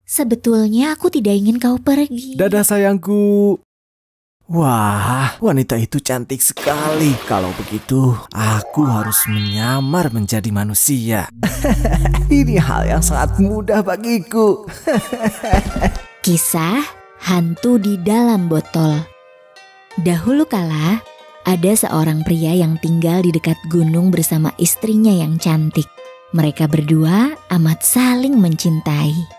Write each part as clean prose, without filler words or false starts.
Sebetulnya aku tidak ingin kau pergi. Dadah sayangku. Wah, wanita itu cantik sekali. Kalau begitu, aku harus menyamar menjadi manusia. Ini hal yang sangat mudah bagiku. Kisah hantu di dalam botol. Dahulu kala, ada seorang pria yang tinggal di dekat gunung bersama istrinya yang cantik. Mereka berdua amat saling mencintai.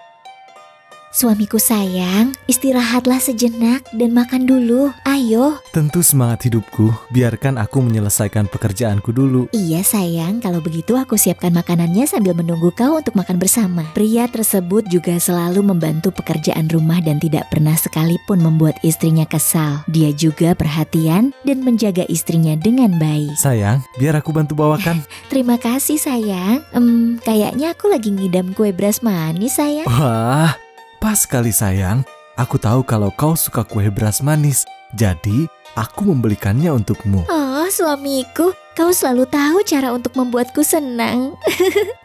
Suamiku sayang, istirahatlah sejenak dan makan dulu. Ayo. Tentu semangat hidupku, biarkan aku menyelesaikan pekerjaanku dulu. Iya sayang, kalau begitu aku siapkan makanannya sambil menunggu kau untuk makan bersama. Pria tersebut juga selalu membantu pekerjaan rumah dan tidak pernah sekalipun membuat istrinya kesal. Dia juga perhatian dan menjaga istrinya dengan baik. Sayang, biar aku bantu bawakan. Terima kasih sayang. Kayaknya aku lagi ngidam kue beras manis sayang. Wah, pas sekali sayang. Aku tahu kalau kau suka kue beras manis, jadi aku membelikannya untukmu. Oh, suamiku, kau selalu tahu cara untuk membuatku senang.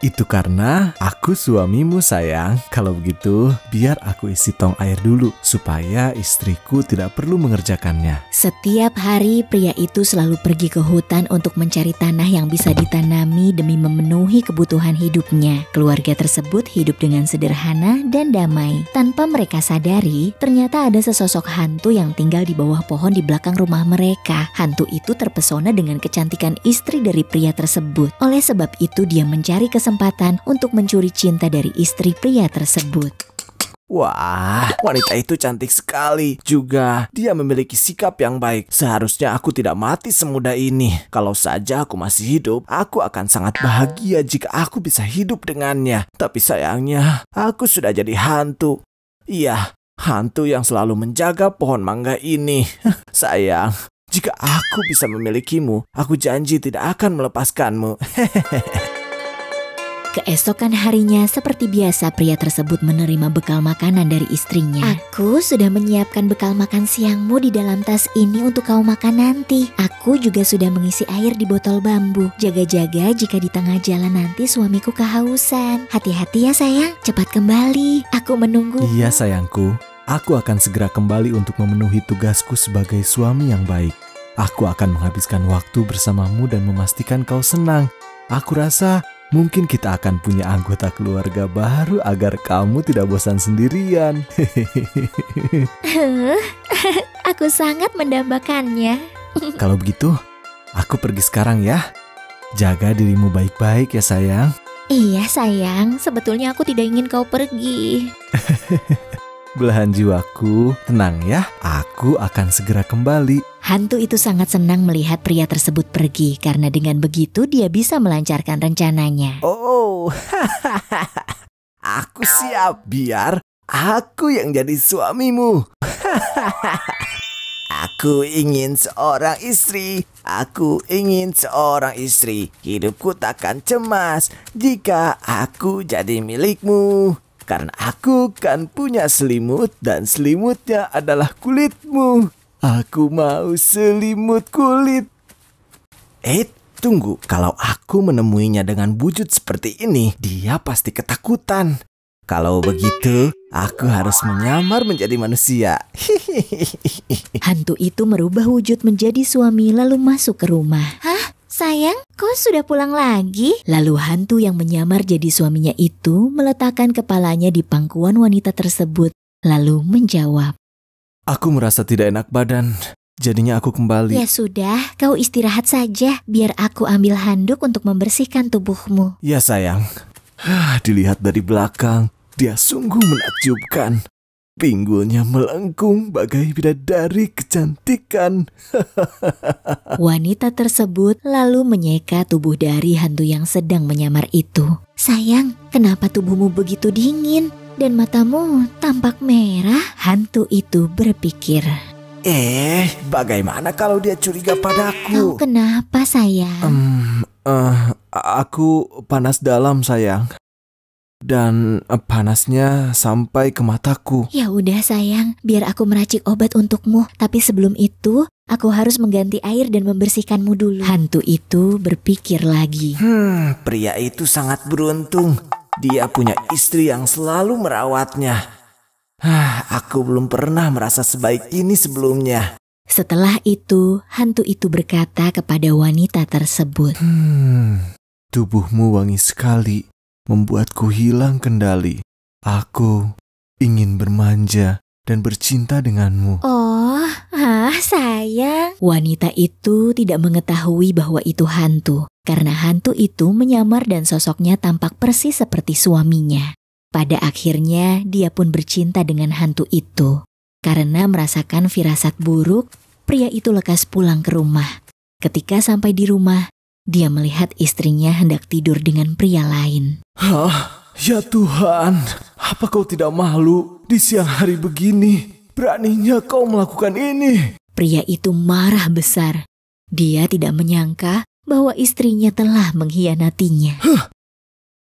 Itu karena aku suamimu sayang. Kalau begitu, biar aku isi tong air dulu supaya istriku tidak perlu mengerjakannya. Setiap hari pria itu selalu pergi ke hutan untuk mencari tanah yang bisa ditanami demi memenuhi kebutuhan hidupnya. Keluarga tersebut hidup dengan sederhana dan damai. Tanpa mereka sadari, ternyata ada sesosok hantu yang tinggal di bawah pohon di belakang rumah mereka. Hantu itu terpesona dengan kecantikan istri dari pria tersebut. Oleh sebab itu dia mencari kesempatan untuk mencuri cinta dari istri pria tersebut. Wah, wanita itu cantik sekali. Juga dia memiliki sikap yang baik. Seharusnya aku tidak mati semudah ini. Kalau saja aku masih hidup, aku akan sangat bahagia jika aku bisa hidup dengannya. Tapi sayangnya, aku sudah jadi hantu. Iya, hantu yang selalu menjaga pohon mangga ini. Sayang, jika aku bisa memilikimu, aku janji tidak akan melepaskanmu. Keesokan harinya, seperti biasa, pria tersebut menerima bekal makanan dari istrinya. Aku sudah menyiapkan bekal makan siangmu di dalam tas ini untuk kau makan nanti. Aku juga sudah mengisi air di botol bambu. Jaga-jaga jika di tengah jalan nanti suamiku kehausan. Hati-hati ya sayang, cepat kembali. Aku menunggu. Iya sayangku, aku akan segera kembali untuk memenuhi tugasku sebagai suami yang baik. Aku akan menghabiskan waktu bersamamu dan memastikan kau senang. Aku rasa mungkin kita akan punya anggota keluarga baru agar kamu tidak bosan sendirian. Aku sangat mendambakannya. Kalau begitu, aku pergi sekarang ya. Jaga dirimu baik-baik ya sayang. Iya sayang, sebetulnya aku tidak ingin kau pergi. Belahan jiwaku, tenang ya. Aku akan segera kembali. Hantu itu sangat senang melihat pria tersebut pergi karena dengan begitu dia bisa melancarkan rencananya. Oh, aku siap. Biar aku yang jadi suamimu. Aku ingin seorang istri. Aku ingin seorang istri. Hidupku takkan cemas jika aku jadi milikmu. Karena aku kan punya selimut dan selimutnya adalah kulitmu. Aku mau selimut kulit. Tunggu. Kalau aku menemuinya dengan wujud seperti ini, dia pasti ketakutan. Kalau begitu, aku harus menyamar menjadi manusia. Hantu itu merubah wujud menjadi suami lalu masuk ke rumah. Hah? Sayang, kau sudah pulang lagi? Lalu hantu yang menyamar jadi suaminya itu meletakkan kepalanya di pangkuan wanita tersebut, lalu menjawab. Aku merasa tidak enak badan, jadinya aku kembali. Ya sudah, kau istirahat saja, biar aku ambil handuk untuk membersihkan tubuhmu. Ya sayang, dilihat dari belakang, dia sungguh menakjubkan. Pinggulnya melengkung bagai bidadari kecantikan. Wanita tersebut lalu menyeka tubuh dari hantu yang sedang menyamar itu. Sayang, kenapa tubuhmu begitu dingin dan matamu tampak merah? Hantu itu berpikir. Bagaimana kalau dia curiga padaku? Kau kenapa sayang? Aku panas dalam sayang. Dan panasnya sampai ke mataku. Ya udah sayang, biar aku meracik obat untukmu. Tapi sebelum itu, aku harus mengganti air dan membersihkanmu dulu. Hantu itu berpikir lagi. Pria itu sangat beruntung. Dia punya istri yang selalu merawatnya. Aku belum pernah merasa sebaik ini sebelumnya. Setelah itu, hantu itu berkata kepada wanita tersebut, Tubuhmu wangi sekali, membuatku hilang kendali. Aku ingin bermanja dan bercinta denganmu. "Oh, sayang." Wanita itu tidak mengetahui bahwa itu hantu, karena hantu itu menyamar dan sosoknya tampak persis seperti suaminya. Pada akhirnya, dia pun bercinta dengan hantu itu. Karena merasakan firasat buruk, pria itu lekas pulang ke rumah. Ketika sampai di rumah, dia melihat istrinya hendak tidur dengan pria lain. Ya Tuhan, apa kau tidak malu di siang hari begini? Beraninya kau melakukan ini? Pria itu marah besar. Dia tidak menyangka bahwa istrinya telah mengkhianatinya.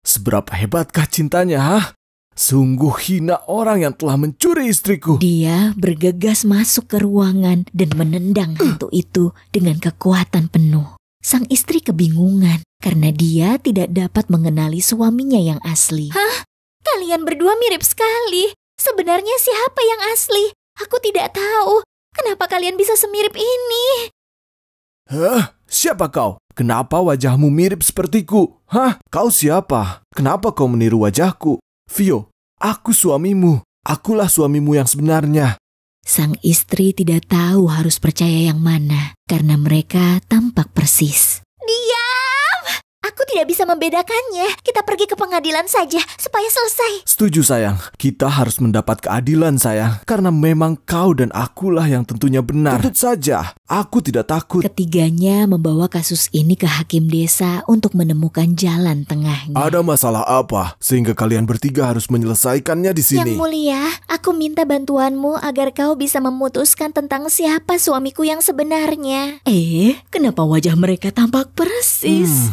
Seberapa hebatkah cintanya, Sungguh hina orang yang telah mencuri istriku. Dia bergegas masuk ke ruangan dan menendang hantu itu dengan kekuatan penuh. Sang istri kebingungan karena dia tidak dapat mengenali suaminya yang asli. Kalian berdua mirip sekali. Sebenarnya siapa yang asli? Aku tidak tahu. Kenapa kalian bisa semirip ini? Siapa kau? Kenapa wajahmu mirip sepertiku? Kau siapa? Kenapa kau meniru wajahku? Vio, aku suamimu. Akulah suamimu yang sebenarnya. Sang istri tidak tahu harus percaya yang mana karena mereka tampak persis. Diam! Aku tidak bisa membedakannya. Kita pergi ke pengadilan saja supaya selesai. Setuju sayang, kita harus mendapat keadilan sayang. Karena memang kau dan akulah yang tentunya benar. Tuntut saja, aku tidak takut. Ketiganya membawa kasus ini ke hakim desa untuk menemukan jalan tengahnya. Ada masalah apa sehingga kalian bertiga harus menyelesaikannya di sini? Yang mulia, aku minta bantuanmu agar kau bisa memutuskan tentang siapa suamiku yang sebenarnya. Kenapa wajah mereka tampak persis?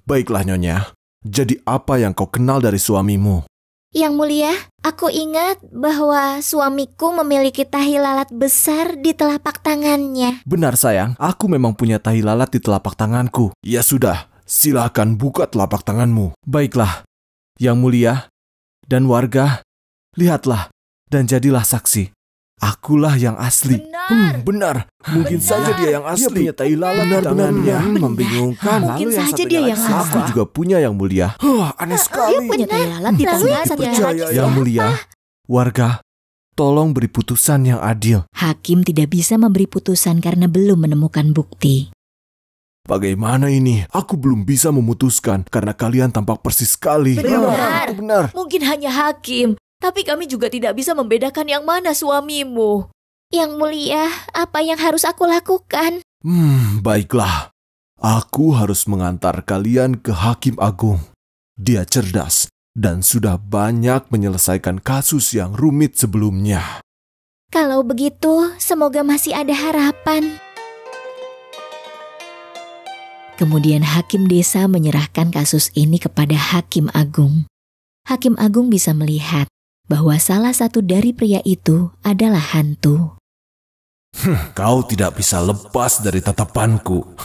Baiklah Nyonya, jadi apa yang kau kenal dari suamimu? Yang mulia, aku ingat bahwa suamiku memiliki tahi lalat besar di telapak tangannya. Benar sayang, aku memang punya tahi lalat di telapak tanganku. Ya sudah, silakan buka telapak tanganmu. Baiklah, Yang Mulia dan warga, lihatlah dan jadilah saksi. Akulah yang asli. Benar. Mungkin saja dia yang asli. Dia punya tahi lalat di tangannya. Membingungkan. Mungkin saja dia yang asli. Aku juga punya Yang Mulia. Aneh sekali. Dia punya tahi lalat di tangannya. Yang Mulia, warga, tolong beri putusan yang adil. Hakim tidak bisa memberi putusan karena belum menemukan bukti. Bagaimana ini? Aku belum bisa memutuskan karena kalian tampak persis sekali. Benar. Mungkin hanya hakim, tapi kami juga tidak bisa membedakan yang mana suamimu. Yang mulia, apa yang harus aku lakukan? Baiklah. Aku harus mengantar kalian ke Hakim Agung. Dia cerdas dan sudah banyak menyelesaikan kasus yang rumit sebelumnya. Kalau begitu, semoga masih ada harapan. Kemudian Hakim Desa menyerahkan kasus ini kepada Hakim Agung. Hakim Agung bisa melihat bahwa salah satu dari pria itu adalah hantu. Kau tidak bisa lepas dari tatapanku.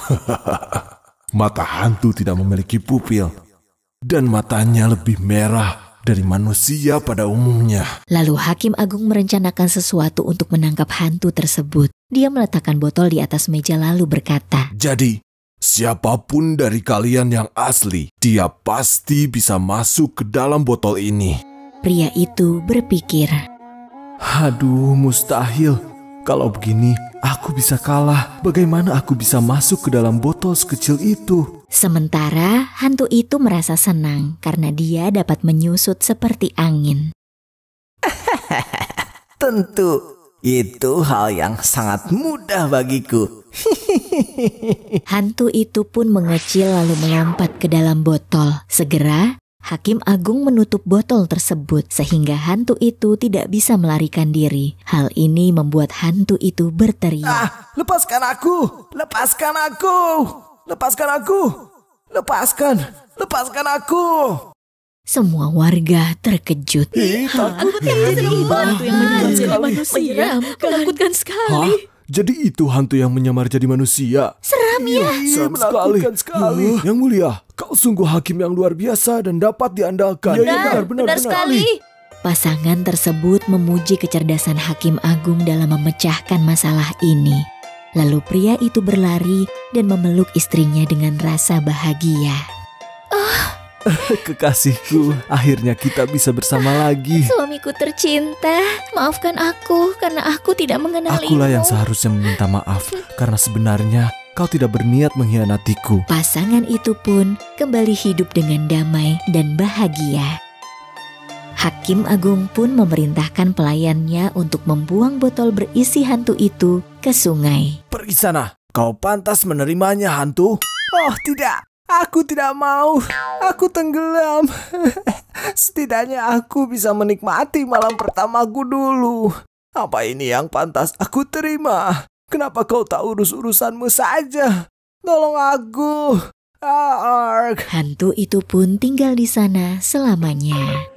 Mata hantu tidak memiliki pupil, dan matanya lebih merah dari manusia pada umumnya. Lalu Hakim Agung merencanakan sesuatu untuk menangkap hantu tersebut. Dia meletakkan botol di atas meja lalu berkata, "Jadi, siapapun dari kalian yang asli, dia pasti bisa masuk ke dalam botol ini." Pria itu berpikir, "Aduh, mustahil. Kalau begini, aku bisa kalah. Bagaimana aku bisa masuk ke dalam botol sekecil itu?" Sementara hantu itu merasa senang karena dia dapat menyusut seperti angin. Tentu, itu hal yang sangat mudah bagiku. Hantu itu pun mengecil lalu melompat ke dalam botol. Segera, Hakim Agung menutup botol tersebut sehingga hantu itu tidak bisa melarikan diri. Hal ini membuat hantu itu berteriak. Lepaskan aku! Lepaskan aku! Lepaskan aku! Lepaskan aku! Semua warga terkejut. Takut. Hantu yang menyamar manusia. Menakutkan sekali. Jadi itu hantu yang menyamar jadi manusia? Seram ya. Seram sekali. Yang Mulia, kau sungguh hakim yang luar biasa dan dapat diandalkan. Benar sekali. Pasangan tersebut memuji kecerdasan Hakim Agung dalam memecahkan masalah ini. Lalu pria itu berlari dan memeluk istrinya dengan rasa bahagia. Kekasihku, akhirnya kita bisa bersama lagi. Suamiku tercinta, maafkan aku karena aku tidak mengenalimu. Akulah yang seharusnya meminta maaf karena sebenarnya kau tidak berniat mengkhianatiku. Pasangan itu pun kembali hidup dengan damai dan bahagia. Hakim Agung pun memerintahkan pelayannya untuk membuang botol berisi hantu itu ke sungai. Pergi sana, kau pantas menerimanya hantu. Oh tidak, aku tidak mau. Aku tenggelam. Setidaknya aku bisa menikmati malam pertamaku dulu. Apa ini yang pantas aku terima? Kenapa kau tak urus urusanmu saja? Tolong aku. Hantu itu pun tinggal di sana selamanya.